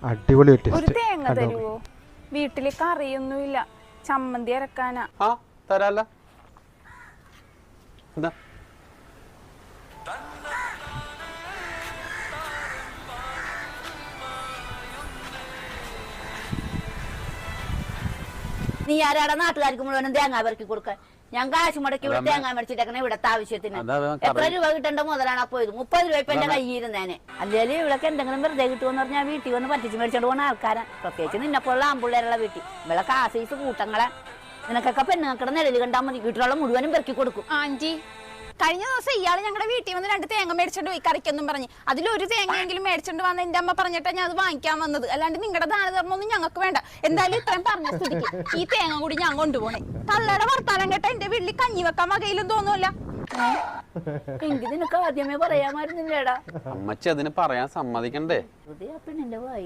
അടിപൊളി ഒരു തേങ്ങ തരുവോ? വീട്ടില് കറിയൊന്നുമില്ല, ചമ്മന്തി അരക്കാനാ. ആ തരാല്ല. എന്താ നീ ആരാടെ നാട്ടുകാർക്ക് മുഴുവനും തേങ്ങ പെറുക്കി കൊടുക്കാൻ? ഞാൻ കാശ് മുടക്കി ഇവിടെ തേങ്ങ മേടിച്ചിട്ടേക്കണേ ഇവിടത്തെ ആവശ്യത്തിന്. എത്ര രൂപ കിട്ടേണ്ട മുതലാണ് പോയത്? 30 രൂപ ഇപ്പൊ എന്റെ കയ്യിരുന്നേനെ. അല്ലെങ്കിൽ ഇവിടൊക്കെ എന്തെങ്കിലും വെറുതെ കിട്ടുമെന്ന് പറഞ്ഞാൽ വീട്ടിൽ വന്ന് പറ്റിച്ച് മേടിച്ചോണ്ട് പോകുന്ന ആൾക്കാരാ. പ്രത്യേകിച്ച് നിന്നെപ്പോലുള്ള ആമ്പിള്ളേരുള്ള വീട്ടിൽ ഇവിടെ കാശീസ് കൂട്ടങ്ങളെ. നിനക്കൊക്കെ പെണ്ണുങ്ങൾക്കിടെ നിഴല് കണ്ടാൽ മതി, വീട്ടിലുള്ള മുഴുവനും പെറുക്കി കൊടുക്കും. ആന്റി, കഴിഞ്ഞ ദിവസം ഇയാള് ഞങ്ങളുടെ വീട്ടിൽ വന്ന് 2 തേങ്ങ മേടിച്ചോണ്ട് പോയി കറിക്കൊന്നും പറഞ്ഞ്. അതിലൊരു തേങ്ങയെങ്കിലും മേടിച്ചോണ്ട് വന്ന് എന്റെ അമ്മ പറഞ്ഞിട്ടാ ഞാൻ അത് വാങ്ങിക്കാൻ വന്നത്. അല്ലാണ്ട് നിങ്ങളുടെ ദാനധർമ്മൊന്നും ഞങ്ങൾക്ക് വേണ്ട. എന്തായാലും ഇത്രയും പറഞ്ഞ സ്ഥിതിക്ക് ഈ തേങ്ങ കൂടി ഞാൻ കൊണ്ടുപോണേ. തള്ളയുടെ വർത്താനം കേട്ട എന്റെ വീട്ടിൽ കഞ്ഞി വെക്കാൻ വകയിലും തോന്നൂല. എങ്കിൽ നിനക്ക് ആദ്യമേ പറയാമായിരുന്നില്ലേടാ? അമ്മച്ചി അതിന് പറയാൻ സമ്മതിക്കണ്ടേ? പെണ്ണിന്റെ വായി